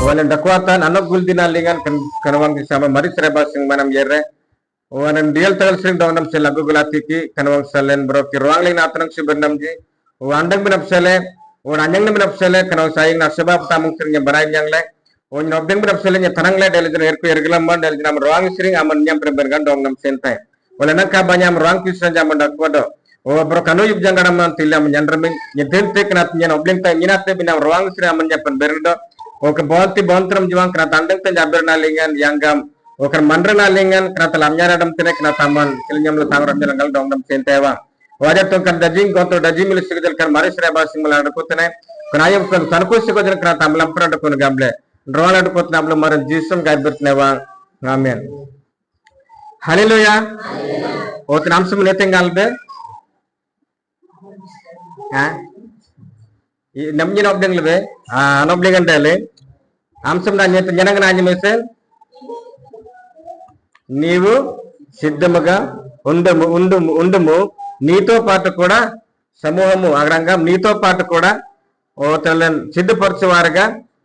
Walan dakwatan anak gul dinalingan kanawang sama mari serba sing manam yerre. Walan dial tagal sing dawnam se lagu gulatiki kanawang salen bro ki ruang ling natanang si bernam ji. Wandang binap sele, wananyang ni binap sele kanawang saying na sebab tamung sing baray yang le. Wan nobdeng binap sele nya tanang le dal jen erku ergelam man dal jenam ruang sing aman nyam perbergan dawnam sentai. Walan ka banyam ruang kisan jaman dakwado. Bro kanu yub jangan man tilam nyandramin nyedente kanat nyan obleng ta nyinate binam ruang sing aman nyam perberdo. Oke bonti bontram juang kena tandeng ten jabir nalingan yanggam oke mandra nalingan kena telamnya radam tene kena taman kilinyam lu tangram jalangal dong dam sentewa wajah tuh kan dajing kontrol dajing milik sekejal kan maris reba sing melanda kutene kena ayam kan tanku sekejal kena tamlam pernah dekun gamble rola dekut namlu maran jisum gaibert newa ngamen haleluya oke namsum netenggal be ha namnya nobdeng lebe nobdeng andale amsam nanya jangan nanya mesel నీవు సిద్ధముగా ఉండము నీతో పాటు కూడా సమూహము అగ్రంగం నీతో పాటు కూడా ఓతలన్ సిద్ధపరచువారుగా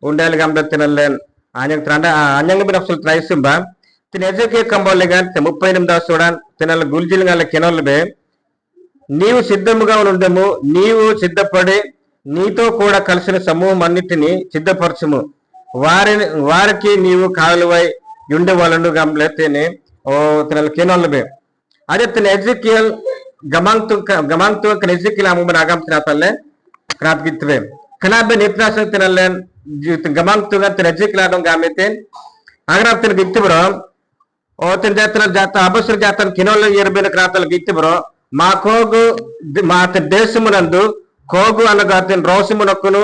ఉండాలి గంబెత్తనలేన్ అన్యంగ బినఫ్సుల్ త్రైసింబా తిన ఎజకే కంబోలేగా 38వ సూడాన్ తినల గుల్జిల్గాల కెనోల్బే నీవు సిద్ధముగా ఉండము నీవు సిద్ధపడి నీతో కూడా కలిసిన సమూహం అన్నిటిని సిద్ధపరచుము వారికి నీవు కాలువై యుండే వాళ్ళను గంబ్లెతేనే ఓ తినల కెనోల్బే అదే తిన ఎజికియల్ గమాంగ్తు ఎజికియల్ అముమన ఆగం తినతల్లే క్రాప్ గిత్వే కనాబె నిత్రాస తినలేన్ గమాంగ్తు తిన ఎజికియల్ ఆడం గామెతే అగ్రాప్ తిన గిత్తిబ్రో ఓ తిన జాత అబసర్ జాతన్ కెనోల్ ఎర్బెన క్రాతల్ గిత్తిబ్రో మా కోగు మా దేశమునందు కోగు అనగా తిన రోసిమునకును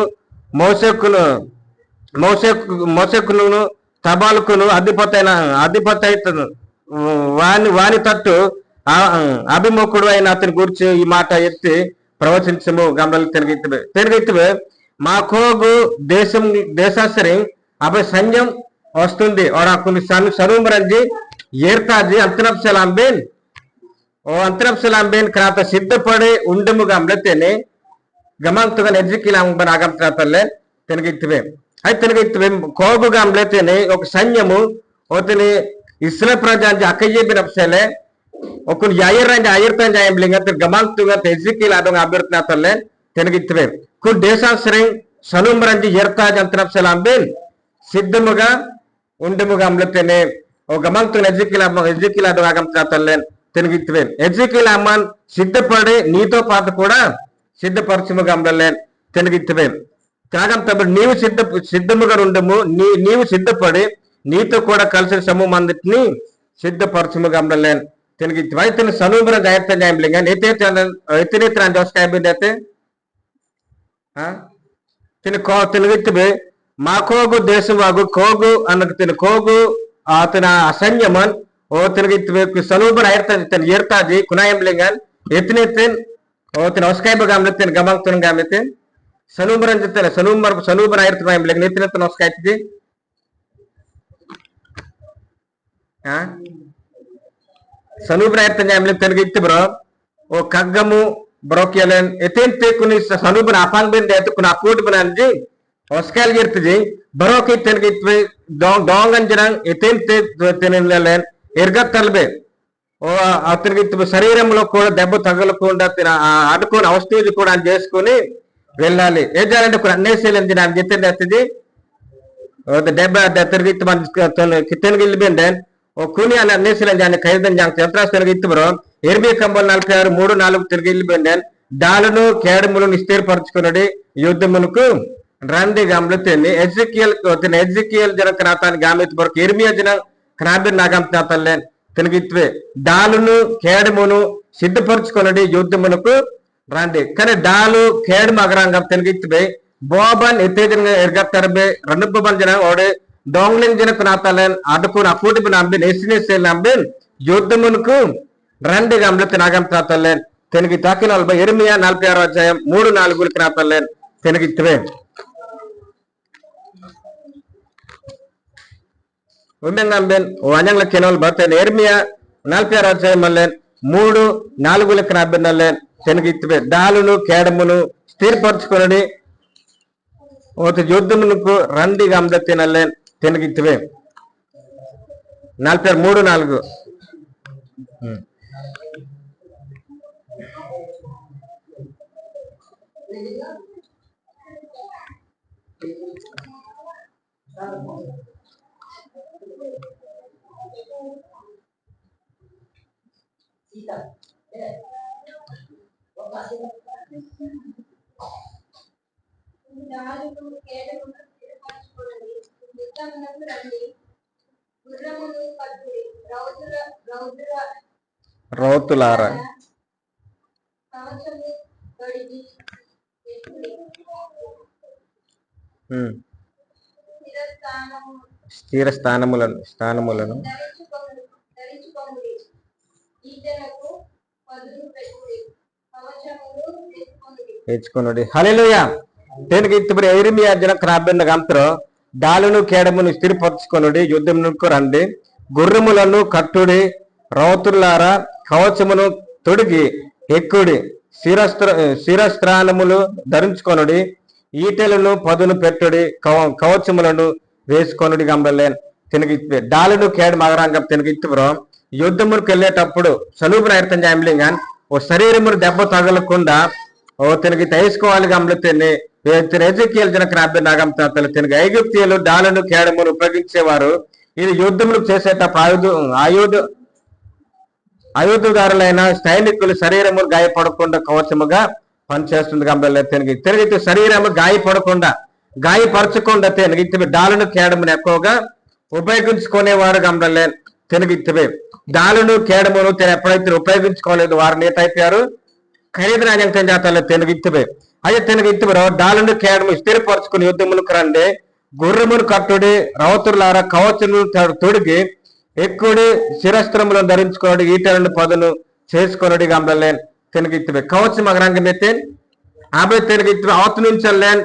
మోసెక్కును తబాలుకును అధిపతైతను వాని తట్టు అభిముఖుడు అయిన అతని గురించి ఈ మాట ఎత్తి ప్రవచించము గమనాలు తిరిగిత్తువే మా కోగు దేశాశ్రీ అభయ సైన్యం వస్తుంది సరుమరంజి ఏర్తాజి అంతరప్సలాంబేన్ క్రాత సిద్ధపడి ఉండము గమలతేనే గమంతుగా ఎజ్జికిలాంబన్ ఆగం క్రాతల్లే తిరిగిత్తువే అయితే తిరిగిత్తువే కోగు గమలతేనే ఒక సైన్యము ఓతని ఇస్రాయేల్ ప్రజాంజి అక్కయ్య బినప్సలే ఒకరు యాయరంజి ఆయర్తం జాయంబ్లింగ గమంతుగా ఎజ్జికిల్ ఆడం అభ్యర్థనాతల్లే తిరిగిత్తువే కు దేశాశ్రీ సనుమరంజి ఏర్తాజి అంతరప్సలాంబేన్ సిద్ధముగా ఉండము గమలతేనే ఓ గమంతుగా ఎజ్జికిల్ ఆడం ఆగం క్రాతల్లే తిరిగిత్తువే ఎజ్జికిల్ అమ్మన్ సిద్ధపడి నీతో పాటు కూడా సిద్ధపరచుము గమలలేన్ తిరిగిత్తువే త్యాగం తప్పుడు నీవు సిద్ధముగా ఉండము నీవు సిద్ధపడి నీతో కూడా కలిసిన సమూహం అన్నిటిని సిద్ధపరచుము గమలలేన్ తిరిగిత్తువే అయితే సనుమరం జాయర్తం జాయంబ్లింగ ఎత్తినేత్ర జోస్కాయబిందైతే తిరిగిత్తువే మా కోగు దేశవాగు కోగు అన్నకు తిన కోగు అతని అసైన్యమన్ ఓ తిరిగిత్తువే సనుమరం ఆయర్తం ఏర్తాజి కునాయంబ్లింగన్ ఎత్తినేత్రెన్ ఓ తిన ఒస్కాయబ గమలతేన్ గమంతున్ గామెతే సనుమరం జతల సనుమరం ఆయర్తం జాయంబ్లింగ ఎత్తినేత్ర ఒస్కాయతిజి సనుమరం ఆయర్తం జాయంబ్లింగ తిరిగిత్తి బ్రో ఓ కగ్గము బ్రోకియలెన్ ఎతెంతే కుని సనుమరం అపాంబెన్ దేత కున అకోట్ బనంజి ఒస్కాయల్ గిర్తిజి బ్రోకి తిరిగిత్వే డోంగన్ జనం ఎతెంతే తినలేన్ ఎర్గత్తల్బే ఓ అతనికి శరీరంలో కూడా దెబ్బ తగలకుండా ఆడుకొని అవస్థలు కూడా చేసుకుని వెళ్ళాలి ఏం చేయాలంటే అన్నేసేది నాకు చెప్తే దెబ్బ తిరిగి తిరిగిల్లిపోయింది ఓ కుని అని అన్నేసేది దాన్ని ఖైదం చంద్రాస్ తిరిగిత్తు బ్రో 8:46 తిరిగిల్లిపోయింది డాలను కేడములను స్థిరపరచుకున్నది యుద్ధమునకు రండి గమలతేని ఎజ్జికియల్ జన క్రాతాన్ని గామెత్ బరకు ఇర్మియా జన క్రాబిర్ నాగం తాతల్లే తిరిగిత్వే డాలును కేడమును సిద్ధపరచుకున్నది యుద్ధమునకు రండి కానీ డాలు కేడము అగ్రాంగం తిరిగిత్వే బోబన్ ఎత్తేజన ఎర్గత్తరబే రణుబ్బన్ జన ఓడే డోంగ్లింగ్ జన క్రాతల్లే అడుకున అకూటి బినంబి నెసినేసేల్ నంబి యుద్ధమునకు రండి గమలత నాగం తాతల్లే తిరిగి తాకిన ఇర్మియా 46వ అధ్యాయం 3-4 క్రాతల్లే తిరిగిత్వే ఉమ్మెంగంబెన్ వనంగల కెనోల్ బతెన్ ఎర్మియా 46వ అధ్యాయం మల్లెన్ 3-4 క్రాబెన్నల్లెన్ తిరిగిత్వే డాలును కేడమును స్థిరపరచుకొనడి ఓత యుద్ధమునకు రండి గమద తినలేన్ తినగిత్తివే 43:4 రౌతులారా స్థిర స్థానములను తెచ్చుకొనుడి. హల్లెలూయా. దేనికి ఇత్తుబరి యెరెమియా జనక రాబిన గంత్రో డాలును కేడమును స్థిరపరచుకొనుడి, యుద్ధమునకు రండి, గుర్రములను కట్టుడి, రౌతులారా కవచమును తొడిగి ఎక్కుడి, శిరస్త్రాణములు ధరించుకొనుడి, ఈటెలను పదును పెట్టుడి, కవచములను వేసుకొనుడి గంబలేన్ తినగిత్తే డాలును కేడు మగరాంగం తినగిత్తి బ్రో యుద్ధములకు వెళ్ళేటప్పుడు సలూబున అర్థం చేయలేం ఓ శరీరమును దెబ్బ తగలకుండా ఓ తినగి తీసుకోవాలి గమలతేనే ఎజెకియల్ జనక రాబే నాగం తాతలు తినగి ఐగుప్తీయులు డాలును కేడమును ఉపయోగించేవారు. ఇది యుద్ధములు చేసేటప్పుడు ఆయుధదారులైన సైనికులు శరీరము గాయపడకుండా కవచముగా పనిచేస్తుంది గంబలే తినగి తిరిగితే శరీరము గాయపరచకుండా తినగిత్తే డాలును కేడమును ఎక్కువగా ఉపయోగించుకునేవారు గంబలే తినగిత్తే డాలును కేడమును ఎప్పుడైతే ఉపయోగించుకోలేదు వారిని ఏటైపోయారు ఖరీదున అంతం జాతాలో తినగిత్తే అదే తినగిత్తే డాలును కేడము స్థిరపరచుకుని యుద్ధములకు రండి, గుర్రమును కట్టుడి, రౌతులారా కవచమును తొడిగి ఎక్కుడి, శిరస్త్రములను ధరించుకోడు, ఈటలను పదును చేసుకొనుడి గంబలేన్ తినగిత్తే కవచం మగరంగమైతే ఆబే తినగిత్తే అవతు నుంచి లేన్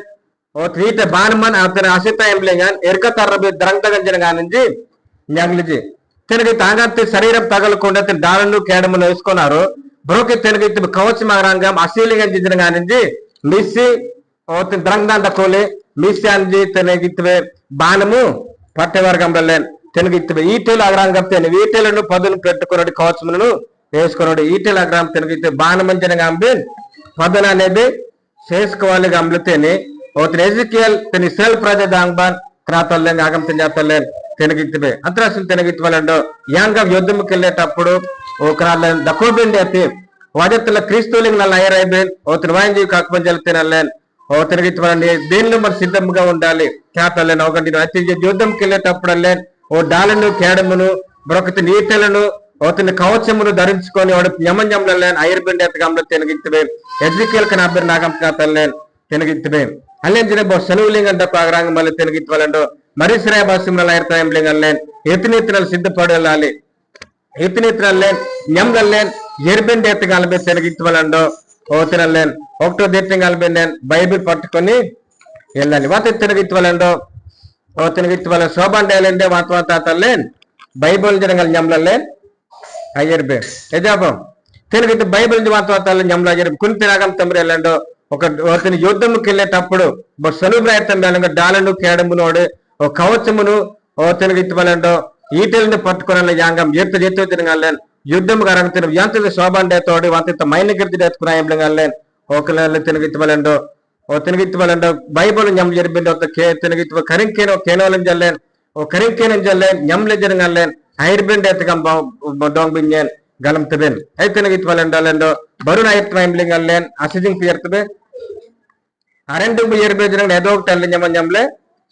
ఈట బాణమన్ అతని అసితాయంలేగాన్ ఎరక తర్రబి ద్రంగంజన గానించి న్యాంగ్లిజి తినగి తాగత్తి శరీరం తగలకుండా డాలను కేడమును వేసుకున్నారు. బ్రోకి తినగిత్తే కవచం మగరంగం అశీలింగంజించిన గానించి మిస్సి ద్రంగంత కోలి మిస్సి అంజి తినగిత్తే బాణము పట్టేవారు గంబలేన్ తినగిత్తే ఈటెలు అగ్రాంగం తిని ఈటెలను పదును పెట్టుకున్నాడు, కవచములను వేసుకున్నాడు, ఈటెలు అగ్రాం తినగిత్తే బాణమంజన గాంబి పదును అనేది చేసుకోవాలి గంబలితేని ఓతని ఎజెకియల్ తన ఇశ్రాయేల్ ప్రజ దాంబాన్ క్రాతల్లేన్ ఆగం తినజాతల్లేన్ తినగిత్తే అంతరాష్ట్రం తినగిత్వాలండో యాంగం యుద్ధముకి వెళ్ళేటప్పుడు ఓకరాలేన్ దకోబిండి అతి వాజత్తుల క్రీస్తులింగ్ నల్ల అయ్యరైబేన్ ఓతని వాయింజీ కాకమంజలు తినలేన్ ఓ తినగిత్వాలని దేనిలో మరి సిద్ధంగా ఉండాలి క్రాతల్లేన్ ఒకటి అతి యుద్ధంకి వెళ్ళేటప్పుడల్లేన్ ఓ డాలను కేడమును బ్రొకతి నీటలను ఓతని కవచమును ధరించుకొని వాడు యమంజంలేన్ ఐర్బిండి అతగంలో తినగిత్తే ఎజెకియల్ కనాబిర్ నాగం క్రాతల్లేన్ తినగిత్తే ಅಲ್ಲೇಂಜಿನ ಸಲುವುಲಿಂಗಂತ ಪಾಗರಾಂಗ ಮಲ್ಲ ತಿನಗಿತ್ವಲಂಡು ಮರಿಶ್ರಯ ಭಾಷೆಮಲ್ಲ ಇರ್ತಾಯಂಬ್ಲಿಂಗಲ್ಲೇನ್ ಎತ್ತಿನಿತ್ತಿನಲ್ಲಿ ಸಿದ್ಧಪಡಲಾಲಿ ಎತ್ತಿನಿತ್ತಿನಲ್ಲೇನ್ ನೆಮ್ದಲ್ಲೇನ್ ಎರ್ಬೆಂಡೆ ಎತ್ತಗಾಲ್ಬೆ ತಿನಗಿತ್ವಲಂಡು ఓతినల్లేన్ ఒకటో దీర్ఘంగాల్బెన్ బైబిల్ పట్టుకొని వెళ్ళాలి వాత తినగిత్వలండు ఓ తినగిత్వల శోభండేలండే వాతాతల్లేన్ బైబిల్ జనగల్ ఞంలల్లేన్ అయ్యర్బే ఎజాబం తినగిత్త బైబిల్ వాతాతల్లేన్ ஞంల అయ్యర్ కుని తినగం తమ్రెలండు ఒక అతని యుద్ధముకి వెళ్ళేటప్పుడు సలుబ్రాయత్తం డాలను కేడమునోడు ఒక కవచమును తినగిత్వలండో ఈటెలను పట్టుకున్న యాంగం ఎత్తు ఎత్తు తినగలేన్ యుద్ధం గారం తిన యంత్ర శోభండేతోడు వంత మైనగిర్తి ఎత్తుకున్నాయంలేన్ ఒకళ్ళు తినగిత్వలండో ఓ తినగిత్వలండో బైబిల్ ஞம் జరిబిండో తినగిత్వ కరింకేనో కేనోలం జల్లేన్ ఓ కరింకేనం జల్లేన్ ஞంle జరగలేన్ ఐర్బిండ ఎత్తగం డోంగ్ బింగేన్ గలం తిబెన్ ఐ తినగిత్వలండో బరుణ ఎత్తుమైంబ్లింగల్లేన్ అసిజింగ్ పియర్తబే అరెండు ఎర్బే జరగ ఏదో ఒకటి అల్లి ஞంle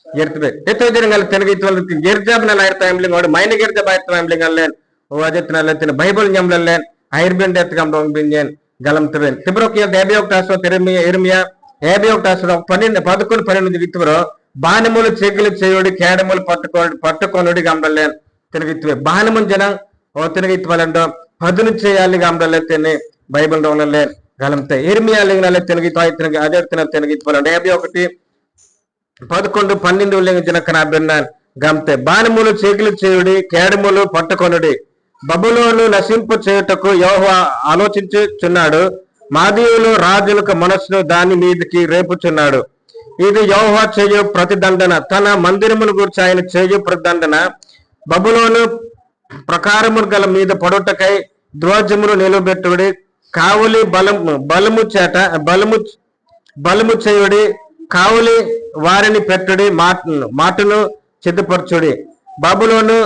ఎర్తబే ఎత్తో జరగల తినగిత్వల ఎర్జాబ్న లైర్తాయంబ్లింగ్ వాడు మైనగిర్త బైర్తాయంబ్లింగల్లేన్ ఓ అజెత్నల తిన బైబిల్ ஞంలల్లేన్ ఐర్బిండ ఎత్తగం డోంగ్ బింగేన్ గలం తిబెన్ తిబ్రోకియ 51 ఇర్మియా 51 11 విత్తురో బాణములు చెగులు చేయుడి కేడములు పట్టుకొనుడి గంబలేన్ తినగిత్వే బాణమున్ జనం ఓ తినగిత్వలండో పదును చేయాలి గంబలే తిని బైబిల్ డోంలలేన్ గలంతే ఇర్మియా లింగనలే తినగిత్వాయి తినగి అజెత్న తినగిత్వలండో 51 11 12 లింగ జనకన బెన్నాన్ గంతే బాణములు చెగులు చేయుడి కేడములు పట్టుకొనుడి బబులోను నశింపు చేయుటకు యెహోవా ఆలోచించుచున్నాడు, మాదీయులు రాజులకు మనస్సును దాని మీదకి రేపుచున్నాడు, ఇది యెహోవా చేయు ప్రతిదండన, తన మందిరమును గురించి ఆయన చేయు ప్రతిదండన. బబులోను ప్రకారములు గల మీద పడుటకై ధ్వజమును నిలబెట్టుడి, కావులి బలము చేయుడి, కావులి వారిని పెట్టుడి, మాటను సిద్ధపరచుడి. బబులోను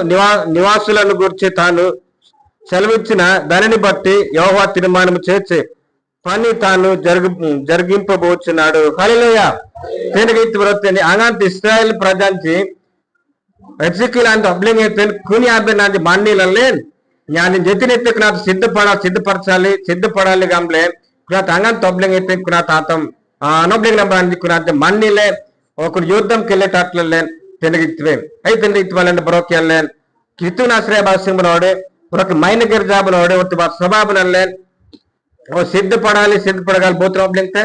నివాసులను గురించి తాను సెలవిచ్చిన దానిని బట్టి యెహోవా తీర్మానము చేర్చి పని తాను జరిగింపబోచున్నాడు. హల్లెలూయా. तेनगैत बರುತ್ತೆ आगांत इस्राएल प्रजांची एग्जिक्यूल अंत अब्लिंग అయితే కుని ఆబే నాది మాన్నిలలే జ్ఞాని జతినెత్తే కునాత సిద్ధపరచాలి సిద్ధపడాలి గంబ్లే కునాత ఆగాంత అబ్లింగ్ అయితే కునాత ఆతం అనబ్లింగ్ నంబర్ అంది కునాత మాన్నిలే ఒక యుద్ధం కెళ్ళేటట్లలే తెనగిత్వే అయితే తెనగిత్వాలంటే బ్రోకియల్లే కితునాశ్రయ భాషం బనోడే ఒక మైన గిర్జాబ్ బనోడే ఒత్తి బా సబాబనల్లే ఓ సిద్ధపడాలి బోత్ర అబ్లింగ్ తే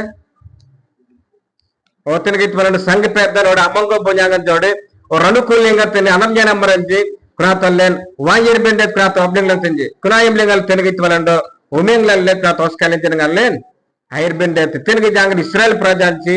ओतनगित संघ पेद अमंगो बोजांगन जोड़े और अनुकूल अनम्य नंबर अंजी कुनातल्लेन वांजर बेंडे कुनात अब्लिंगल तंजी कुनायम लिंगल तेनगित वलंडो उमेंगलल्ले कुनात ओस्काले तेनगल्लेन हायर बेंडे तेनगि जांग इस्राएल प्रजांची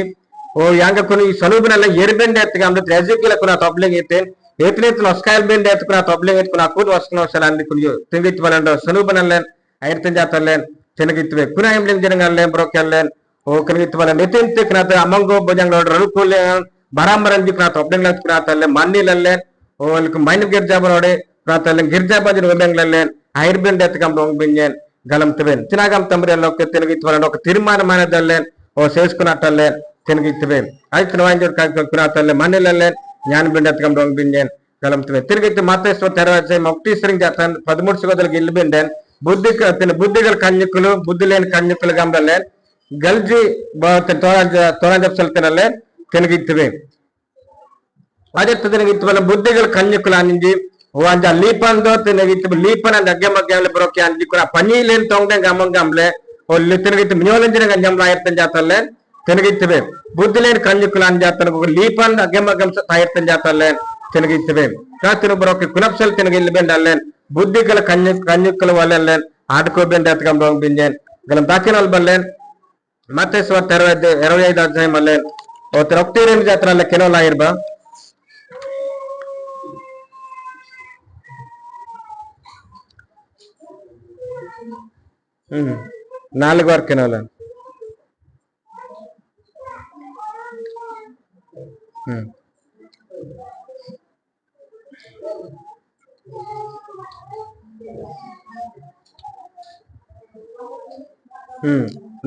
ओ यांग कुनी सलूबनल्ले एर बेंडे तगम एजिकिल कुनात अब्लिंग इते एतनेत ओस्काल बेंडे कुनात अब्लिंग इत कुना कुद ओस्कनो सलांदि कुनी तेनगित वलंडो सलूबनल्ले हायर तंजातल्लेन तेनगितवे कुनायम लिंग जंगल्ले ब्रोकेल्लेन ओ कनित वाला नितिन ते कनात अमंगो बजंग रनुकुले बरामरन जी कनात ओपनिंग लत कनात ले मान्नी लल्ले ओ लक माइन गिरजा बरोडे कनात ले गिरजा बजन ओबेंग लल्ले हायर बेन देत कम रोंग बिन्यन गलम तबेन तिनागम तमरे लोक तेनगित वाला नोक तीर्मान माने दल्ले ओ सेस कनाटल्ले तेनगित तबेन आई तनवांजर का कनात ले मान्नी लल्ले ज्ञान बेन देत कम रोंग बिन्यन गलम तबेन तिरगित मातेश्वर तेरवाचे मक्ति श्रिंग जातन 13 सिगदल गिल बेंडन बुद्धिगल कन्यकुलु बुद्धि लेन कन्यकुलु गमदल्ले गलजी तोरा जब चलते तेनगित्वे अदे तेनगित वाला बुद्धिगल कन्यकुल आनिंजी वो अंजा लीपन दो तेनगित लीपन अंज अग्गे मग्गे ब्रोके अंजी कुना पनी लेन तोंगदे गमंग गमले और तेनगित मियोलंजन गंजम लायर्तन जातले तेनगित्वे बुद्धि लेन कन्यकुल अंज जातन को लीपन अग्गे मग्गम तायर्तन जातले तेनगित्वे कातिन ब्रोके कुनपसल तेनगिल बेंडले बुद्धिगल कन्यकुल वाले आडको बेंड अतगम रोंग बिंजन गलम दाकिनल बल्ले मत्तेश्वर 25 अध्याय मल्ले और 1 जात्राले केनोला इरबा नालुगु वार केनोला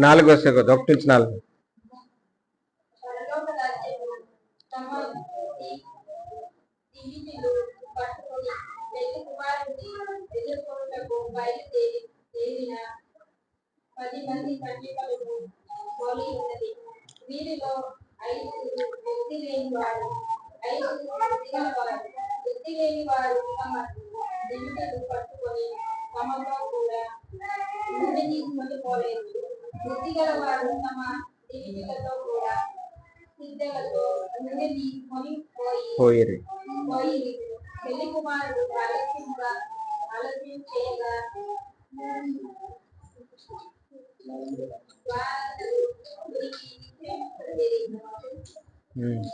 నాలుగు వస్తే కదా ఒకటి నుంచి నాలుగు పోయిరి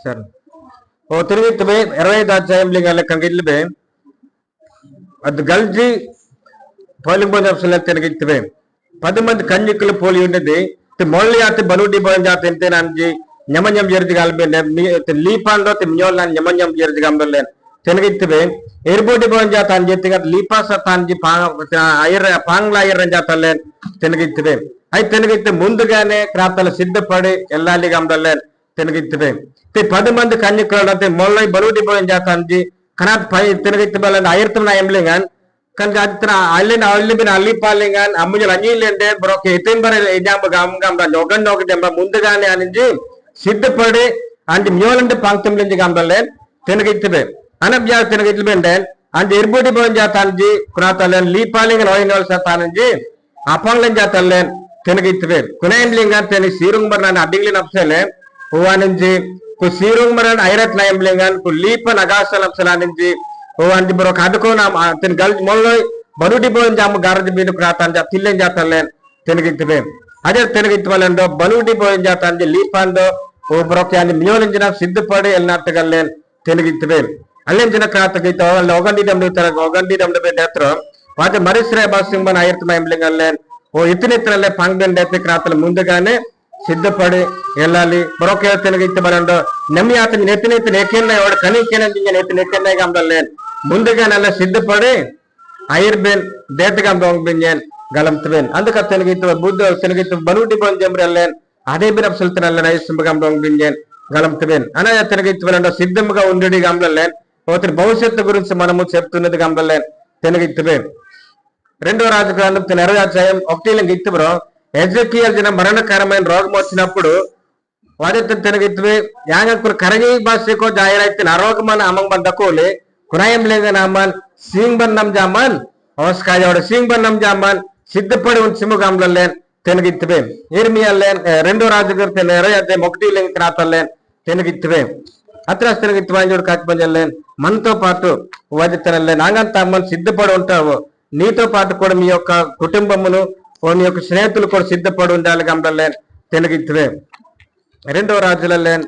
सर ओ तिरगित बे 25 अध्याय लिंगल कंगिल बे अद गलजी పోలింగ్ బోజప్సల తిరగిత్వే 10 మంది కన్యకులు పోలి ఉన్నది te molli ate baludi bonja tente nanji nyamanyam jerdi galbe ne te lipando te mnyol nan nyamanyam jerdi gambe tenegitbe erbodi bonja tanje tigat lipasa tanji ayr pangla ayr jatalle tenegitbe ay tenegitbe ముందుగానే క్రాతల సిద్ధపడి ఎల్లాలి గంబెల్లె tenegitbe te 10 మంది కన్యకులు te molli baludi bonja tanji kanat pai tenegitbe lan ayirtna emlengan kan gatra allen bin alli palingan ammujal anilende broke etembar ejam gam da jogan nok demba mundugane aninji siddhapade and myolande panktam lenji gambale tenagitbe anabya tenagitbe den and erbodi bonja tanji kunatalen li palingan oinol satanji apanglen jatalen tenagitbe kunaim lingan teni sirung barnan adinglen apsele huaninji ku sirung baran ayrat naim lingan ku lipan agasal apsalaninji ओ अंजी बरो खादको नाम तेन गल मोल्लो बरुडी bone जाम गारज बिन प्रातान जा तिल्लेन जातले तेनगितबे अजर तेनगितवलंदो बरुडी bone जातान जे लीपांदो ಓ ಬರೋಕೆ ಅಲ್ಲಿ ಮಿಯೋಲಿಂಜಿನ ಸಿದ್ಧಪಡಿ ಎಲ್ನಾಟಗಲ್ಲೇನ್ ತೆಲುಗಿತ್ತವೆ ಅಲ್ಲಿಂಜಿನ ಕ್ರಾತಗೈತ ಒಗಂಡಿ ದಮ್ಡುತ್ತರ ಒಗಂಡಿ ದಮ್ಡಬೆ ದೇತ್ರ వాటి మరిశ్రయ భాషంబన్ ఆయుర్తమయంలేన్ ఓ ఇతనితరలే పంగన్ డెత్తి క్రాతలు ముందుగానే సిద్ధపడి వెళ్ళాలి బరోకే తెలుగు బలండో నమ్మి అతని నెత్తినెత్తి నెక్కిన్నాయి వాడు కనీకేనండి నెత్తి నెక్కిన్నాయి గంబలేన్ ముందుగా నెల సిద్ధపడి ఆయుర్బేన్ దేతగం దొంగబిన్యన్ గలంతబేన్ అందుక తెలుగు బుద్ధ తెలుగు బనుడి బొంజంబ్రెల్లేన్ అదే బిన సుల్తనల్ల నైసింబగం దొంగబిన్యన్ గలంతబేన్ అనే తెలుగు బలండో సిద్ధంగా ఉండడి గంబలేన్ ఓతని భవిష్యత్తు గురించి మనము చెప్తున్నది గంబలేన్ తెలుగు రెండో రాజు గ్రంథం 20వ అధ్యాయం 1 బ్రో ఎజెకియల్ జన మరణకరమైన రోగం వచ్చినప్పుడు వాడితో తెలుగు యాంగకురు కరగి భాషకో జాయరైతే అరోగమన అమంగ్ బందకోలే కునాయం లేగన అమన్ సింగ్ బన్నం జామన్ అవస్కాయోడ సింగ్ బన్నం జామన్ సిద్ధపడి ఉంచిము గంబలేన్ తెలుగు ఇర్మియల్లేన్ రెండో రాజు గ్రంథం 20వ అధ్యాయం 1 క్రాతల్లేన్ తెలుగు అత్రాస్ తెలుగు వాంజోడు కాకపోలేన్ మనతో పాటు వదితనలేన్ నాగంత అమ్మన్ సిద్ధపడి ఉంటావు నీతో పాటు కూడా మీ యొక్క కుటుంబమును మీ యొక్క స్నేహితులు కూడా సిద్ధపడి ఉండాలి గంబలేన్ తెలుగు రెండో రాజులలేన్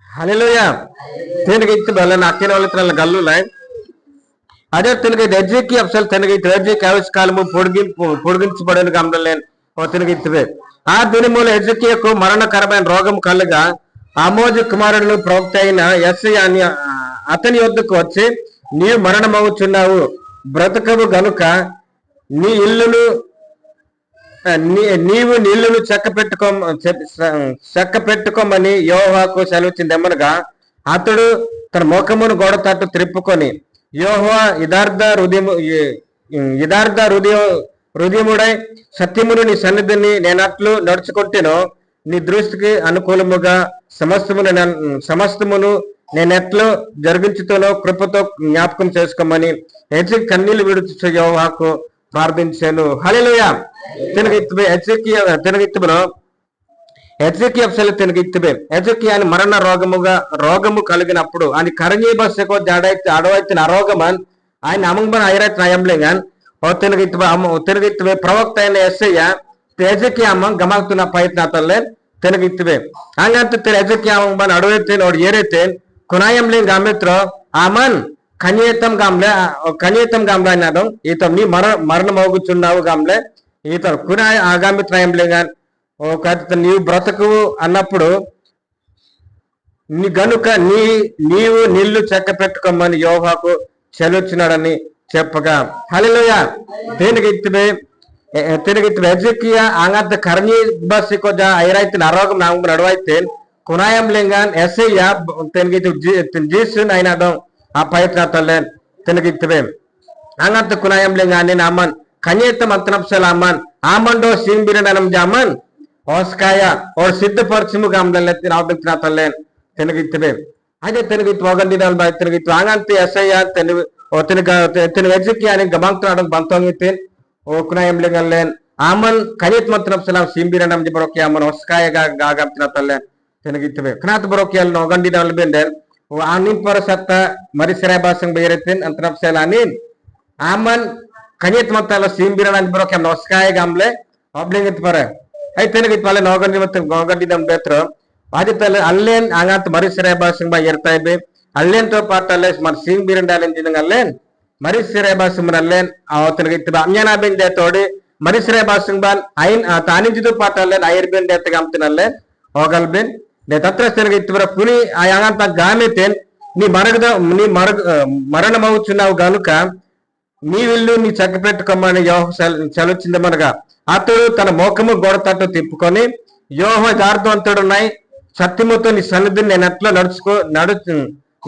హల్లెలూయా తెలుగు బలన అక్కిన వాళ్ళ గల్లు లైన్ అదే తెలుగు ఎజ్జేకి అఫ్సల్ తెలుగు ఎజ్జేకి ఆవిష్కాలము పొడిగించబడిన గమనలేన్ ఓ తెలుగు ఆ దినముల ఎజ్జేకియకు మరణకరమైన రోగం కలుగా ఆమోజు కుమారుడు ప్రవక్త అయిన యెషయా అతని యొద్దకు వచ్చి నీవు మరణమవుచున్నావు బ్రతకవు గనుక నీ ఇల్లును నీవు నీళ్లను చెక్క పెట్టుకోమని యెహోవాకు సెలవిచ్చిందెమనగా అతడు తన ముఖమును గోడ తట్టు త్రిప్పుకొని యెహోవా యథార్థ హృదయముడై సత్యమును నీ సన్నిధిని నేనట్లు నడుచుకుంటేనో నీ దృష్టికి అనుకూలముగా సమస్తమును నేనెట్లో జరిగించుతానో కృపతో జ్ఞాపకం చేసుకోమని హెచ్చి కన్నీళ్లు విడుచు యెహోవాకు ప్రార్థించాను. హల్లెలూయా తెలుగులో ఎజ్జేకియా ఎజ్జేకియాని మరణ రోగము కలిగినప్పుడు ఆయన కరణీ బస్సకో జాడైతే అడవైతే అరోగమన్ ఆయన అమంగబన్ ఐరైతే నయంలేగాన్ ఓ తెలుగు ప్రవక్త అయిన యెషయా ఎజ్జేకియా అమ్మ గమకుతున్న ప్రయత్నాతల్లే తెలుగు ಹಂಗಂತ ಎಜೆಕಿಯಾ ಅಮ್ಮನ್ ಅಡವೈತೆ ನೋಡಿ ಏರೈತೆ ಕುನಾಯಂಲೆ ಗಾಮಿತ್ರೋ ಆಮನ್ కనీతం గాంలే అన్నాడు ఈతం నీ మరణం మోగుచున్నావు గాంలే ఈతం కునా ఆగామి త్రయంలే గాని ఒక నీవు బ్రతకు అన్నప్పుడు నీ గనుక నీవు నీళ్లు చెక్క పెట్టుకోమని యెహోవాకు చెలుచున్నాడని చెప్పగా హల్లెలూయా తెలుగు ఎజెకియా ఆంగంత కర్ణీ బస్సికో ఐరైతే అరోగం నాకు నడవైతే కునాయం లేంగాన్ యెషయా తెలుగు జీసున్ అయినాడు ఆ ప్రయత్నాతల్లేన్ తెలుగు అంగంత కునాయం లేంగాని అమ్మన్ కనీతం అంతనప్సల అమ్మన్ ఆమండో సింబిరనం జామన్ ఓస్కాయ ఓ సిద్ధపరచుము గమలెత్తి రాబిత్నాతల్లేన్ తెలుగు అదే తెలుగు ఒగండినాల్ బై తెలుగు అంగంత యెషయా తెలుగు ఎజెకియా అని గమంతునాడు బంతొంగితే ఓ కునాయం లేంగల్లేన్ ఆమన్ కనీతం అంతనప్సల సింబిరనం జబరోకి అమ్మన్ ఓస్కాయ గాగంతినాతల్లేన్ తెలుగు కనాత బరోకియల్ ఒగండినాల్ బెండెన్ anin para satta mari serabasang bayretin antrap selanin aman kanyet matala simbiran bro kem noskay gamle oblingit para ay tenegit pala nogandi mat gogandi dam betro aditale allen angat mari serabasang bayertaybe allen to patale mar simbiran dalen jingallen mari serabasang allen awtenegit amyana ben de todi mari serabasang ban ain tanin jidu patale ayer ben de gamtinalle ogal ben తత్ర తెలుగు పుని ఆ యాంగంత గామెతేన్ నీ మరణమవుచున్నావు గనుక నీ విల్లు నీ చెక్క పెట్టుకోమని యెహోవా సెలవిచ్చిందమనగా అతడు తన మోకము గోడ తట్టు తిప్పుకొని యెహోవా యథార్థవంతుడున్నాయి సత్యముతో నీ సన్నిధిని నేను ఎట్లా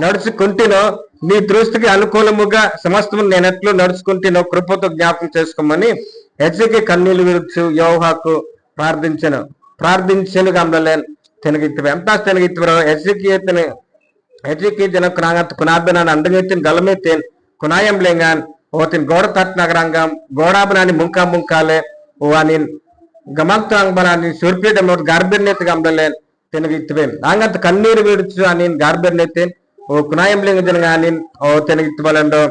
నడుచుకుంటేనో నీ దృష్టికి అనుకూలముగా సమస్తము నేను ఎట్లా నడుచుకుంటేనో కృపతో జ్ఞాపకం చేసుకోమని ఎజ్జేకియా కన్నీళ్లు విడుచు యెహోవాకు ప్రార్థించెను గమలలేన్ ತೆನಗಿತ್ತವೆ ಅಂತ ತೆನಗಿತ್ತವರು ಎಸಿಕಿ ಜನ ಕುನಾಗತ್ ಕುನಾಬೆನಾನ್ ಅಂಡಂಗೆತ್ತಿನ ಗಲಮೆತ್ತಿನ್ ಕುನಾಯಂ ಲೆಂಗಾನ್ ఓతిన్ గోడ తట్నగరంగం గోడాబనాని ముంకా ముంకాలే వానిన్ గమంతాంగ్ బనాని సుర్పిడం నోట్ గార్బెర్నెత్ గంబలెన్ తెనగిత్వే ఆంగంత కన్నీరు విడుచు అనిన్ గార్బెర్నెత్ ఓ కునాయం లింగ జనగానిన్ ఓ తెనగిత్వలండో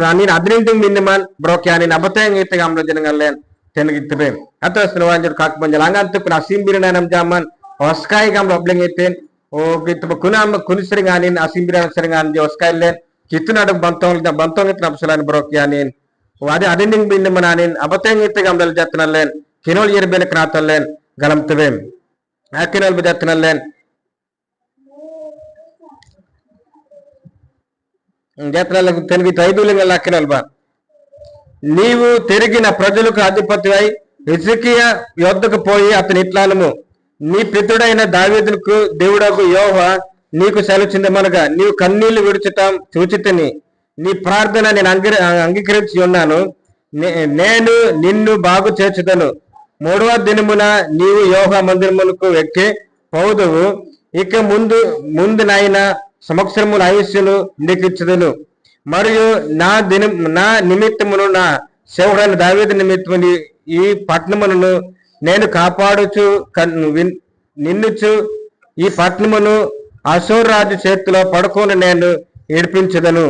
అనిన్ అద్రింటింగ్ మిన్నమన్ బ్రోకి అనిన్ అబతేంగ్ ఇత్త గంబల జనగలెన్ తెనగిత్వే అతస్న వాంజర్ కాక్ పంజల ఆంగంత కున అసింబిరననం జామన్ ఒస్కాయి గంబల ఒబ్లింగ్ ఇత్తెన్ ఓ గిత్వ కునాం కునిసరింగానిన్ అసింబిరన సరింగాన్ ఒస్కాయిలెన్ Kitun bantong it napsulan brokyanin. Wadi adending bin mananin, abateng it gamdal jatnalen, kinol yer ben kratalen, galam tevem. Akinol bejatnalen. Jatnal tengi taiduling alakinal ba. Nivu terigina prajaluku adipatiwai, Hezekiya యొద్దకు పోయి అతని ఇట్లానము నీ పితుడైన దావీదుకు దేవుడకు యెహోవా నీకు సెలవుచిందమనగా నీవు కన్నీళ్లు విడుచటం చూచితిని నీ ప్రార్థన నేను అంగీకరించి ఉన్నాను నేను నిన్ను బాగు చేర్చుదను 3వ దినమున నీవు యెహోవా మందిరమునకు ఎక్కి పోదువు ఇక ముందునైన సంవత్సరముల ఆయుష్ను నీకు ఇచ్చుదును మరియు నా నిమిత్తమును నా సేవకుడైన దావీదు నిమిత్తము ఈ పట్టణమును నేను కాపాడుచు నిన్నుచు ఈ పట్టణమును అశూర్ రాజు చేతిలో పడుకొని నేను ఏడిపించదను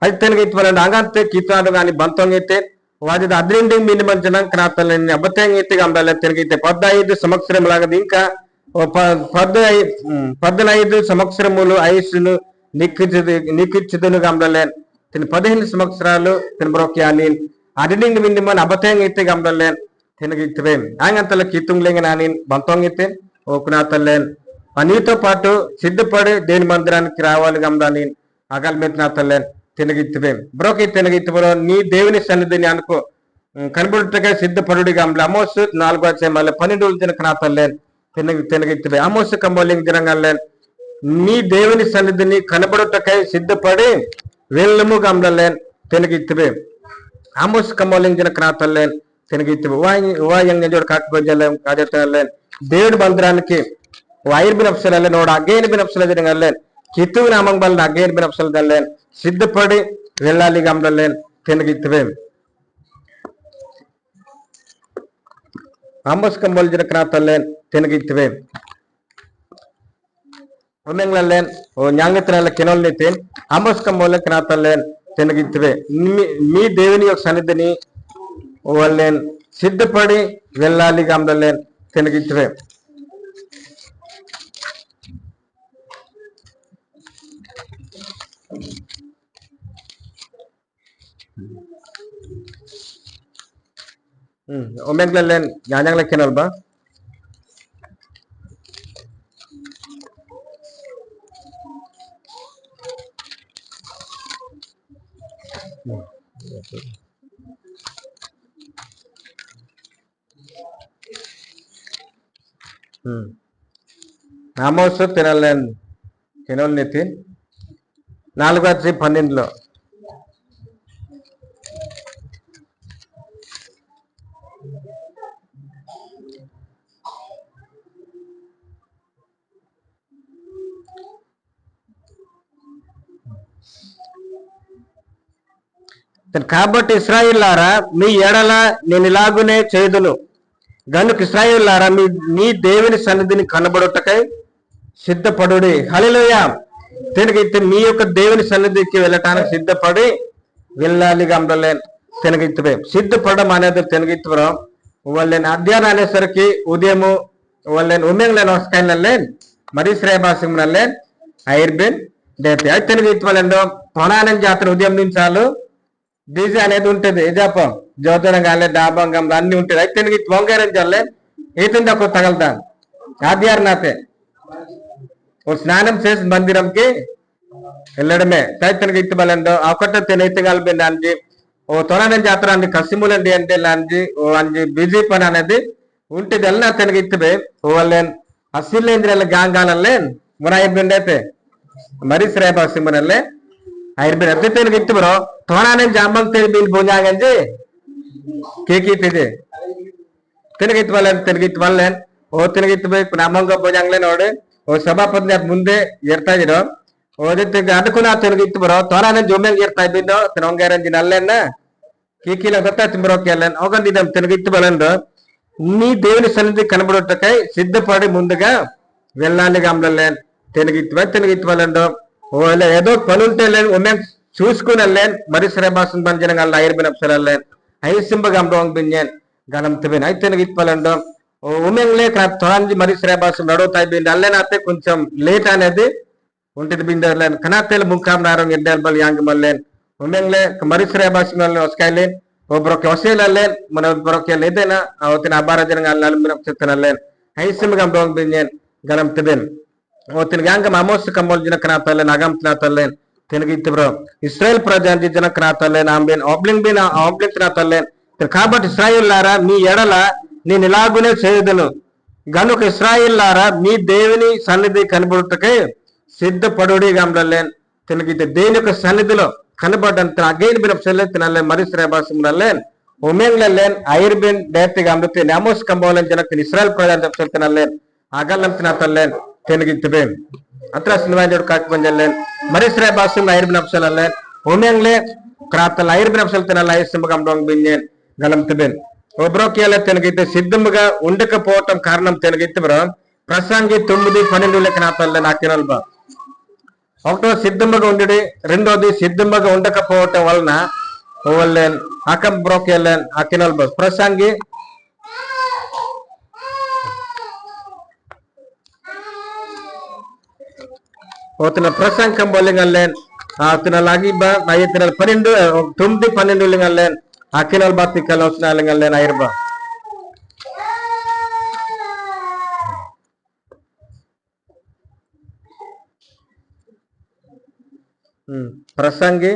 అయితే తెనగిత్వలండి అంగంతే కీతాడు కానీ బంతంగైతే వాది అద్రింటింగ్ మినిమం జనం క్రాతలని అబద్ధంగైతే గంబాల తెనగైతే 15 సంవత్సరములాగది ఇంకా 15 సంవత్సరములు ఆయుష్ను నీకిచ్చుదును గంబలేన్ తిని 15 సంవత్సరాలు తిని బ్రోక్యాని అద్రింటింగ్ మినిమం అబద్ధంగైతే గంబలేన్ తెనగిత్వే ఆంగంతల కీతుంగ్లేంగనానిన్ బంతంగైతే ఓకునాతలేన్ నీతో పాటు సిద్ధపడి దేని మందిరానికి రావాలి గంబాని అగల్మెత్నాతలేన్ తెనగిత్వే బ్రోకి తెనగిత్వరో నీ దేవుని సన్నిధిని అనుకో కనబడుటగా సిద్ధపడుడి గంబల అమోస్ 4వ అధ్యాయం 12 రోజున కనాతలేన్ తెనగిత్వే అమోస్ కంబోలింగ్ జనంగలేన్ నీ దేవుని సన్నిధిని కనబడుటకై సిద్ధపడి వెళ్ళము గంబలేన్ తెనగిత్వే అమోస్ కంబోలింగ్ జన కనాతలేన్ తెనగిత్వే వాయంగ జోడ కాకపోజలేం కాజతలేన్ దేవుడి మందిరానికి వైర్ బినప్సలలే నోడ అగైన్ బినప్సల జనంగలేన్ కితు నామం బల్ అగైన్ బినప్సల దలేన్ సిద్ధపడి వెళ్ళాలి గంబలేన్ తెనగిత్వే అమోస్ కంబోల్ జన కనాతలేన్ తెనగిత్వే ఒమెంగలేన్ ఓ న్యాంగత్రాల కెనోల్ నితేన్ అమోస్ కంబోల్ కనాతలేన్ తెనగిత్వే మీ దేవుని యొక్క సన్నిధిని వాళ్ళేన్ సిద్ధపడి వెళ్ళాలి గంబలేన్ తెనగిత్వే ఒమెంగలేన్ జ్ఞానంల కెనోల్ బా ఆమోసు తినలేన్ కెనోల్ నితిన్ 4:12 కాబట్టి ఇశ్రాయేలులారా మీ ఎడల నేను ఇలాగునే చేదును గనుక ఇశ్రాయేలులారా మీ దేవుని సన్నిధిని కనబడుటకై సిద్ధపడుడి హల్లెలూయా తెనగైతే మీ యొక్క దేవుని సన్నిధికి వెళ్ళటానికి సిద్ధపడి వెళ్ళాలి గంబలేన్ తెనగిత్వే సిద్ధపడడం అనేది తెనగిత్వరం వాళ్ళని అధ్యాయం అనేసరికి ఉదయము వాళ్ళని ఉమ్మెంగ్లేన్ వస్తాయినలేన్ మరి శ్రేయభాషంలేన్ ఐర్బెన్ డేపి అయితే తెనగిత్వలంలో పొనానం జాతర ఉదయం నుంచి చాలు డీజే అనేది ఉంటుంది ఏజాపం జ్యోతిరంగాలే డాబంగంలో అన్ని ఉంటుంది అయితే తెనగి వంగేరం చల్లే ఈతండి ఒక తగలుతాను ఆధ్యారు నాతే ఓ స్నానం చేసి మందిరంకి వెళ్ళడమే తైతనకి ఇత్తబలండో ఒకటో తినైతే కలిపింది ఓ తొలనం జాతర అన్ని కసిములండి అంటే లాంటి ఓ అంజి బిజీ పని అనేది ఉంటుంది వెళ్ళినా తెనకి ఇత్తబే వాళ్ళేన్ అసిలేంద్రియాల గాంగాలే మునాయిబ్బండి అయితే మరి శ్రేయభాషింబనల్లే ఐర్బిన్ అద్దె తెనకి ఇత్తబరో తోనానే జాంబం తెలి బిల్ పోజాగంజి కేకీ తెదే ತಿನಗಿತ್ ಬಲ್ಲೇನ್ ಓ ತಿನಗಿತ್ ಬೇಕು ನಮ್ಮಂಗ ಬೋಜಂಗ್ಲೆ ನೋಡಿ ಓ ಸಭಾಪತಿ ಮುಂದೆ ಇರ್ತಾ ಇರೋ ಓದಿತ್ತು ಅದಕ್ಕೂ ನಾ ತಿನಗಿತ್ತು ಬರೋ ತೋರಾನೆ ಜೊಮ್ಮೆಂಗ್ ಇರ್ತಾ ಇದ್ದಿದ್ದು ತಿನೊಂಗೇರಂಜಿನ ಅಲ್ಲೇನ కీకీల దత్తా తిమ్మరోకెళ్ళాను అవగందిదం తినగిత్తు బలండు నీ దేవుని సన్నిధి కనబడుటకై సిద్ధపడి ముందుగా వెళ్ళాలి గమలేన్ తినగిత్తు బలండు ఓలా ఏదో పనుంటే లేని ఉమెన్ చూసుకుని వెళ్ళాను మరి శ్రేబాసం బంజన ఐర్బిన్ అప్సరలేన్ ఐసింబ గంబోంగ్ బిన్యన్ గణం తిబిన్ అయితే తినగిత్తు బలండు ఉమెన్ లేక తోంజి మరి శ్రేబాసం నడువుతాయి బిండి అల్లేనైతే కొంచెం లేట్ అనేది ఉంటుంది బిందర్లేన్ కనాతేలు ముఖాం నారం ఎడ్డల్ బల్ యాంగ్ మల్లేన్ umengle kemari శ్రేబాసం వస్కాయలేన్ ఓ బ్రోకే వసేలలేన్ మన బ్రోకే లేదైనా అవతిన అబారజన గాల్ మిన చెత్తనలేన్ ఐసిమ్ గం డోంగ్ బిన్యన్ గలం తిబెన్ ఓతిన గాంగ మామోస్ కమోల్ జన కనాతలేన్ అగం తనాతలేన్ తినగిత్ బ్రో ఇశ్రాయేల్ ప్రజాంజి జన కనాతలేన్ ఆంబెన్ ఆబ్లింగ్ బిన ఆబ్లింగ్ తనాతలేన్ కాబట్టి ఇశ్రాయేల్లారా మీ ఎడల నేను ఇలాగునే చేయదును గనుక ఇశ్రాయేల్లారా మీ దేవుని సన్నిధి కనబడుటకై సిద్ధపడుడి గంలలేన్ తినగితే దేని యొక్క సన్నిధిలో కనబడంత అగైన్ బినప్సలే తినలే మరి శ్రేబాసంలలేన్ ఉమెంగ్లలేన్ ఐర్బిన్ డైరెక్ట్ గా అమృతే నామోస్ కంబోలన్ జనక్ ఇశ్రాయేల్ ప్రజాన్ దప్సల్ తినలేన్ అగల్లం తినతలేన్ తినగిత్తబేన్ అత్ర సినిమాజోడ్ కాక్బంజలేన్ మరి శ్రేబాసం ఐర్బిన్ అప్సలలేన్ ఉమెంగ్లే క్రాతల్ ఐర్బిన్ అప్సల్ తినలే ఐసింబగం డోంగ్ బిన్యన్ గలం తిబెన్ ఒబ్రోకియల తినగితే సిద్ధముగా ఉండకపోవటం కారణం తినగిత్తబ్రో ప్రసంగి 9:12 లెక్కనాతలేన్ ఆకినల్బా ఒకటో సిద్ధంగా ఉండడి రెండోది సిద్ధంగా ఉండకపోవటం వలన ఓవల్లేన్ అకం బ్రోకెల్లెన్ అకినల్ బస్ ప్రసంగి ఓతన ప్రసంగం బోలింగల్లేన్ ఆతన లాగిబా నయతన 9:12 లింగల్లేన్ అకినల్ బాతి కలోస్నాలింగల్లేన్ ఐర్బా ప్రసంగి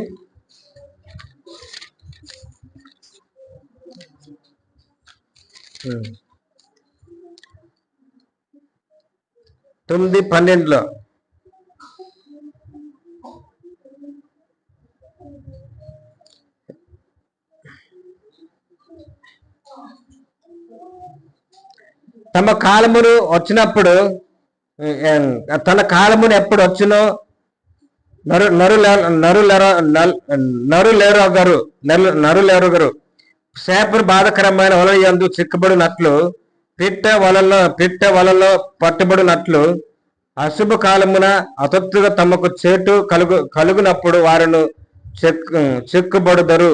9:12 తమ కాలమును వచ్చినప్పుడు తన కాలమును ఎప్పుడు వచ్చినో నరులెరుగరు శాపర్ బాధకరమైన వల యందు చిక్కబడినట్లు పిట్ట వలలో పట్టుబడినట్లు అశుభ కాలమున అతత్తుగా తమకు చేటు కలుగునప్పుడు వారిను చిక్కుబడుదరు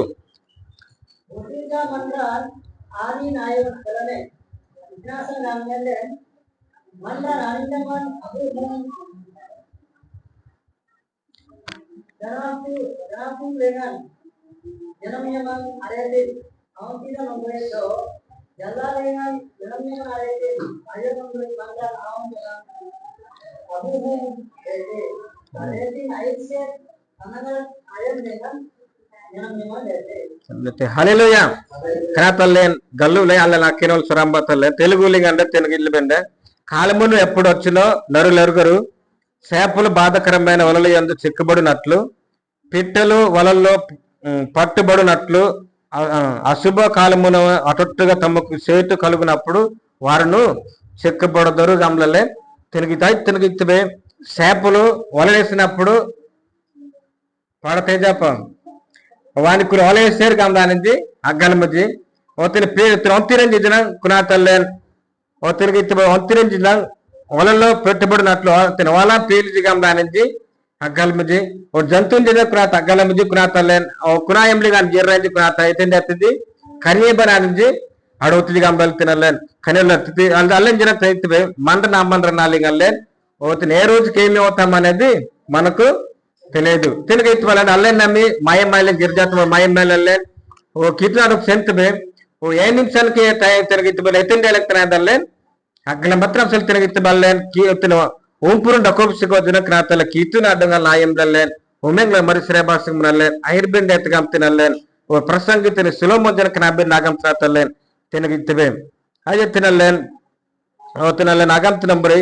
హల్లెలూయా కరాతల్లేన్ గల్లులే అల్ల కినోల్ సురంబతల్లే తెలుగులింగ్ అంటే తెలుగు బెండ కాలమును ఎప్పుడు వచ్చినో నరులెరుగరు శాపలు బాధకరమైన వలల యందు చిక్కుబడినట్లు పిట్టలు వలల్లో పట్టుబడినట్లు అశుభ కాలమున అటొట్టుగా తమకు చేటు కలుగునప్పుడు వారును చిక్కబడదరు గమలలే తినగితే శాపలు వలవేసినప్పుడు పడతేజాప వానికి వలవేసారు గమలానింది అగ్గలమజి ఒత్తిరంజి జన కునాతల్లేన్ ఒత్తిరిగిత్తి ఒత్తిరంజి వలలో పెట్టుబడినట్లు వల పీలిజి గమలానింది అగ్గలమజి ఓ జంతువుని కునాత అగ్గలమజి కునాతల్లేన్ ఓ కునాయంలి కానీ జీర్రంజి కునాత అయితే అత్తిది కన్యబనానింది అడుగుతుంది గంబలు తినలేన్ కనీళ్ళు అత్తిది అల్లని జన తైతే మండ నామండ్ర నాలింగల్లేన్ ఓతిని ఏ రోజుకి ఏమి అవుతాం అనేది మనకు తెలియదు తినగైతే వాళ్ళని అల్లేన్ నమ్మి మాయమ్మాయిలేన్ గిరిజాత మాయమ్మాయిలేన్ ఓ కితనాడు సెంతమే ఓ ఏ నిమిషానికి తినగైతే ఎత్తిండి ఎలక్తనాదల్లేన్ అగ్గల మాత్రం అసలు తినగైతే బల్లేన్ కీర్తిన ఓంపురం డకోబిసిగో దినక్రాతల కీర్తిన అడ్డంగా నాయందల్లేన్ ఉమెంగ్ల మరి శ్రేబాసం నల్లేన్ ఐర్బిండ్ ఎత్తగం తినల్లేన్ ఓ ప్రసంగితిని సులోమో జనక నాబి నాగం త్రాతల్లేన్ తినగిత్తవే అదే తినల్లేన్ ఓ తినల్లేన్ అగం తినంబరి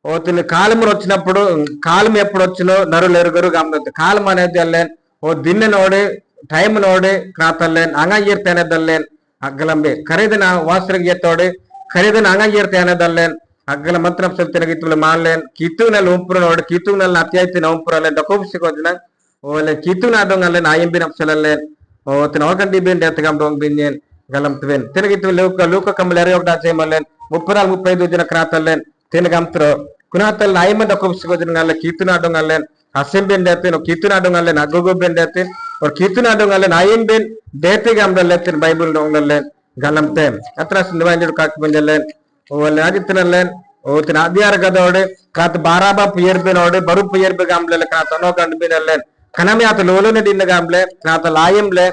ఓ తిని కాలము వచ్చినప్పుడు కాలం ఎప్పుడు వచ్చినో నరులు ఎరుగరు గమనిద్దు కాలం అనేది అల్లేన్ ఓ దిన్నె నోడి టైం నోడి క్రాతల్లేన్ అంగయ్యర్తేనేదల్లేన్ అగ్గలంబి ఖరీదిన వాసరికి ఎత్తోడి ಖರೀದನ ಹಂಗಾಗಿರ್ತೆ ಅನ್ನೋದಲ್ಲೇನ್ ಅಗ್ಗಲ ಮಂತ್ರ ತಿನಗಿತ್ತು ಮಾಡ್ಲೇನ್ ಕಿತ್ತುನಲ್ಲಿ ಉಂಪುರ ನೋಡಿ ಕಿತ್ತುನಲ್ಲಿ ಅತ್ಯಾಯ್ತಿ ಉಂಪುರಲ್ಲೇ ಡಕೋಬಿಸಿಕೋದಿನ ಓಲೆ ಕಿತ್ತುನ ಅದೊಂಗಲ್ಲೇನ್ ಆಯಂಬಿನ ಅಪ್ಸಲಲ್ಲೇನ್ ಓತಿನ ಹೋಗಂಡಿ ಬೇಂಡಿ ಎತ್ತಗಂ ಡೋಂಗ್ ಬಿನ್ಯೇನ್ galam twen tenagi tu luka kamlere ok da malen 34-35 jana kratallen tenagam tro kunatal naima da kopsigo jana kituna dongallen asemben dete no kituna dongallen agogo ben dete or kituna dongallen ayem ben dete gamda letten bible dongallen galam tem atra sindivandu kak benjalen wal ajitnallen o tin adiyar gadode kat baraba pier ben ode baru pier be gamle kat no gand benallen kanami at lolone dinna gamle kat layem le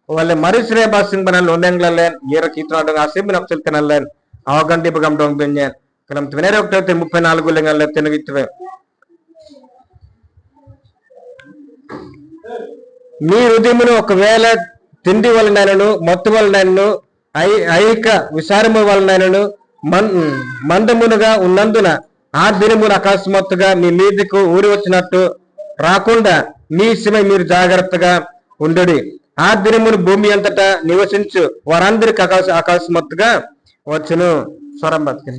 wala marisre basing banal onenglalen yera kitna dong asim napsel kanallen awagandi bagam dong benyen kalam twenere okte 34 lengalle tenagitwe మీ హృదయమును ఒకవేళ తిండి వలనైనను మత్తు వలనైనను ఐహిక విచారము వలనైనను మందమునుగా ఉన్నందున ఆ దినమును అకస్మాత్తుగా మీ మీదకు ఊరి వచ్చినట్టు రాకుండా మీ విషయమై మీరు జాగ్రత్తగా ఉండుడి ఆ దినమును భూమి అంతటా నివసించు వారందరికి అకస్మాత్తుగా వచ్చును స్వరం బతికి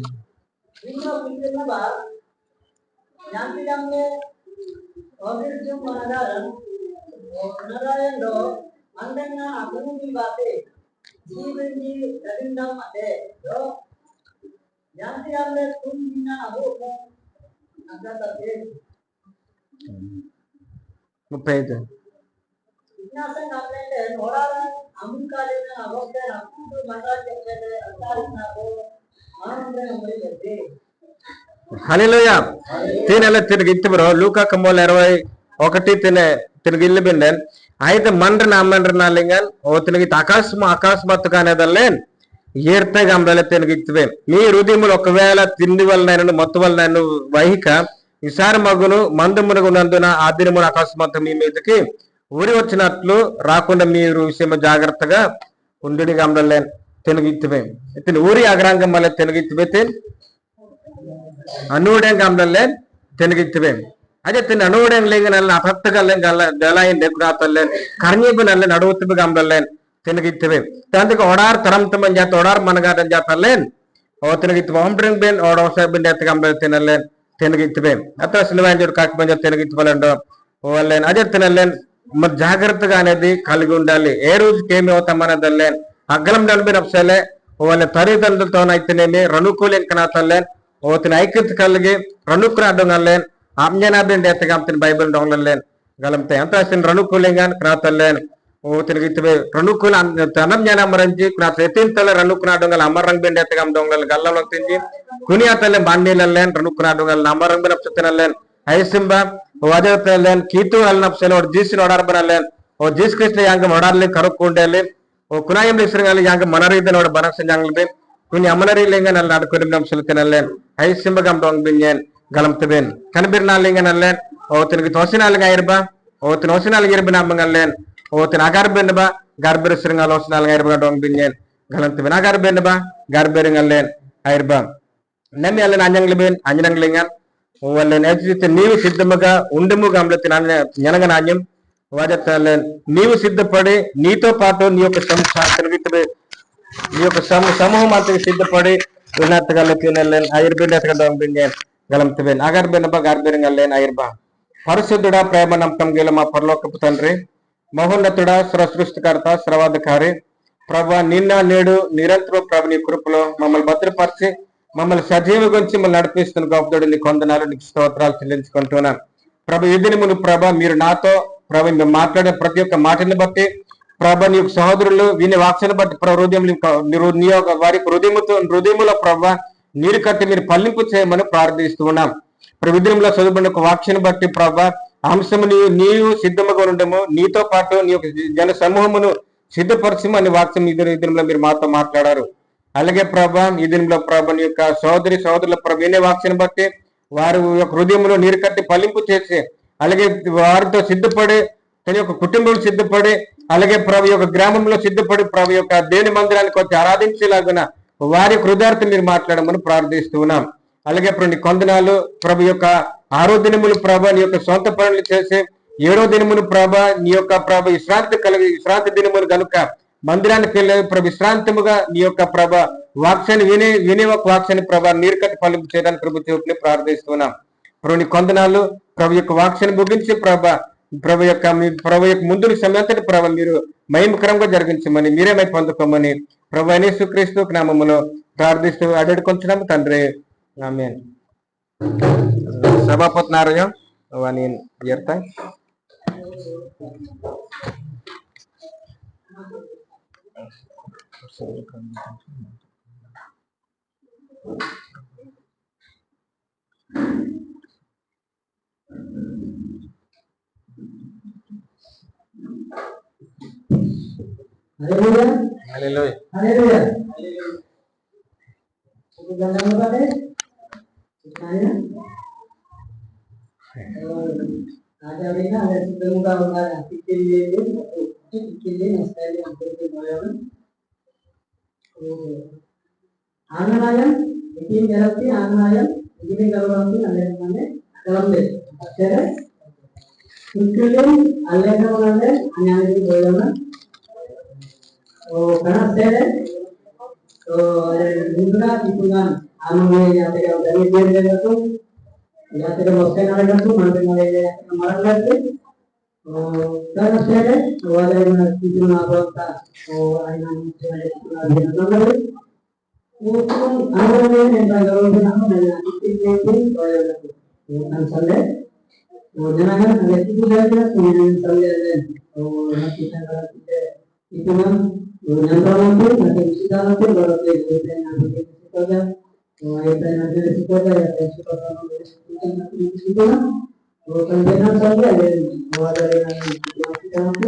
ముప్పై ఐదు హల్లెలూయా తినల తిరిగి ఇత్తిబరో లూకా కంబోల 21 తిరిగి ఇల్లు బిండెన్ అయితే మండ్రన అమ్మండ్రన లింగన్ ఓ తిరిగి అకస్మాత్తుగా అనేదల్లేన్ ఏర్తగా అమ్మలే తిరిగి ఇత్తివే మీ హృదయములు ఒకవేళ తిండి వలనైనను మత్తు వలనైనను వైహిక విసార మగును మందమునగు నందున ఆ దినమున అకస్మాత్తు మీ మీదకి ఊరి వచ్చినట్లు రాకుండా మీరు విషయం జాగ్రత్తగా ఉండి గమలే తినగిత్తివే ఇతని ఊరి అగ్రాంగం మళ్ళీ తినగిత్తివే అనూడెం గమలే తినగిత్తివే అదే తిని అనూడెం లేగనల్ల అపత్తగల్లెం గలాయిన్ డెకురాతల్లెన్ కర్ణీబనల్లె నడువుతిబి గమలెన్ తినగిత్తివే తందుకు ఓడార్ తరంతమన్ జాత ఓడార్ మనగాదన్ జాతల్లెన్ ఓ తినగిత్తి ఓండ్రింగ్ బెన్ ఓడోస బిన్ డెత్ గమలె తినల్లెన్ తినగిత్తివే అత్ర సినివాంజుడు కాకపోతే తినగిత్తివలండో ఓల్లెన్ అదే తినల్లెన్ మరి జాగ్రత్తగా అనేది కలిగి ఉండాలి ఏ రోజుకి ఏమి అవుతామన్నదల్లే అగ్గలం నలబినప్సలే వాళ్ళ తల్లిదండ్రులతోనైతేనేమి రణుకూలేం కనాతల్లేన్ ఓతిని ఐక్యత కలిగి రణుకురాడంగల్లేన్ ఆజ్ఞానాభిండి ఎత్తగాంతిని బైబిల్ డొంగలేన్ గలంతే ఎంత రణుకూలేంగా క్రాతల్లేన్ ఓతిని రణుకూల అనజ్ఞానం మరించి క్రాత ఎత్తింతల రణుకురాడంగల్ అమరంగ్ బిండి ఎత్తగాం డొంగల్ గల్లంలో తించి కునియాతల్లే బాండీలల్లేన్ రణుకురాడంగల్ అమరంగ్ బినప్సతినల్లేన్ ఐసింబ ఓదేతలేన్ కీతు అల్నప్సెన్ ఓ జీసిన ఓడార్ బనలేన్ ఓ జీస్ కృష్ణ యాంగ ఓడార్లే కరక్కుండేలే ఓ కునాయం ఇస్రగాలి యాంగ మనరీదన ఓడ బనక్సన్ యాంగలబే కుని అమనరీ లేంగ నల్ నాడుకొరి నప్సెల్ తినలేన్ ఐసింబ గం డొంగ్ బిన్యన్ గలంతబెన్ కనబిర్నాలింగ నల్లేన్ ఓ తినకి తోసినాలింగ ఐర్బా ఓ తినోసినాలింగ ఇర్బిన మంగల్లేన్ ఓ తిన అగర్బెన్బా గర్బెర్ ఇస్రగాల ఓసినాలింగ ఐర్బా డొంగ్ బిన్యన్ గలంతబెన్ అగర్బెన్బా గర్బెరింగల్లేన్ ఐర్బా నమ్మి అల్లెన్ అంజంగ్లబెన్ అంజనంగ్లింగన్ వాళ్ళ నేర్చితే నీవు సిద్ధముగా ఉండము గమలెత్తి జనగ నాణ్యం వాజత్తాలే నీవు సిద్ధపడి నీతో పాటు నీ యొక్క నీ యొక్క సమూహం అంతకు సిద్ధపడి వినత్తగలెన్ ఆయుర్బిండెతగా దొంగిపోయింది గలంతబెన్ అగర్బెనబ గార్బెరంగల్లేన్ ఆయుర్బా పరిశుద్ధుడా ప్రేమ నమ్మకం గల మా పరలోకపు తండ్రి మహోన్నతుడా సృష్టికర్త సర్వాధికారి ప్రభా నిన్న నేడు నిరంతరం ప్రభు నీ కృపలో మమ్మల్ని భద్రపరిచి మమ్మల్ని సజీవ గురించి మమ్మల్ని నడిపిస్తున్న గొప్పదోడు నీ కొందనాలు నీకు స్తోత్రాలు చెల్లించుకుంటున్నాను ప్రభు ఎదిని మును ప్రభ మీరు నాతో ప్రభు మీరు మాట్లాడే ప్రతి ఒక్క మాటని బట్టి ప్రభ నీ యొక్క సహోదరులు విని వాక్యాన్ని బట్టి హృదయం నీ యొక్క వారి హృదయములో ప్రభ నీరు కట్టి మీరు పల్లింపు చేయమని ప్రార్థిస్తూ ఉన్నాం ప్రభు విధంలో చదువుకున్న ఒక వాక్యాన్ని బట్టి ప్రభ అంశము నీవు సిద్ధముగా ఉండము నీతో పాటు నీ యొక్క జన సమూహమును సిద్ధపరచమని వాక్యం ఇద్దరు మీరు మాతో మాట్లాడారు అలాగే ప్రభ ఈ దినంలో ప్రభ యొక్క సోదరుల ప్రభ వినే వాక్యాన్ని బట్టి వారి యొక్క హృదయంలో నీరు కట్టి పల్లింపు చేసి అలాగే వారితో సిద్ధపడి తన యొక్క కుటుంబం సిద్ధపడి అలాగే ప్రభు యొక్క గ్రామంలో సిద్ధపడి ప్రభు యొక్క దేవుని మందిరానికి వచ్చి ఆరాధించేలాగున వారి హృదయార్థం మీరు మాట్లాడమని ప్రార్థిస్తూ ఉన్నాం అలాగే ప్రభు కొందనాలు ప్రభు యొక్క 6వ దినములు ప్రభ నీ యొక్క సొంత పనులు చేసి 7వ దినములు ప్రభ నీ యొక్క ప్రభ విశ్రాంతి దినములు కనుక మందిరానికి వెళ్ళే విశ్రాంతముగా నీ యొక్క ప్రభ వాక్యాన్ని విని ఒక వాక్యాన్ని ప్రభా నీరుకట్టి ఫలింపు చేయడానికి ప్రభు చూపుని ప్రార్థిస్తున్నాం. ప్రభు నీ కొందనాలు ప్రభు యొక్క వాక్యాన్ని ముగించి ప్రభు యొక్క ముందు సమయంతటి ప్రభు మీరు మహిమకరంగా జరిగించమని మీరేమై పొందుకోమని ప్రభు యేసుక్రీస్తు నామములో ప్రార్థిస్తూ అడుగుకొంచున్నాము తండ్రి, ఆమేన్. సభాపతి నారాయణ నేను ఎర్తా Haleluya. Haleluya. Ajarina ada sebentar orang fikir dia sekali untuk bayar. Anayam, ini berarti anayam, ini kalau nanti ada mana dalam deh. Jadi, fikir ada kalau nanti anayam itu bayar. Oh, karena saya दूसरा हितुगान आनंद जाते हैं dari dia itu जाते हैं मस्ती नाले करते मानते नाले हमारा करते karena saya वाले में किसी ना बोलता आईना नीचे वाले ना करे वो तो आनंद में ऐसा करो कि हम नहीं किसी ने भी kan संडे वो जना kan ada itu saja kemudian Sunday nanti kita itu kan yang nanti kita nanti baru kita nanti kita aja kita nanti kita aja ya kita nanti kita kan jangan sampai ada yang nanti kita nanti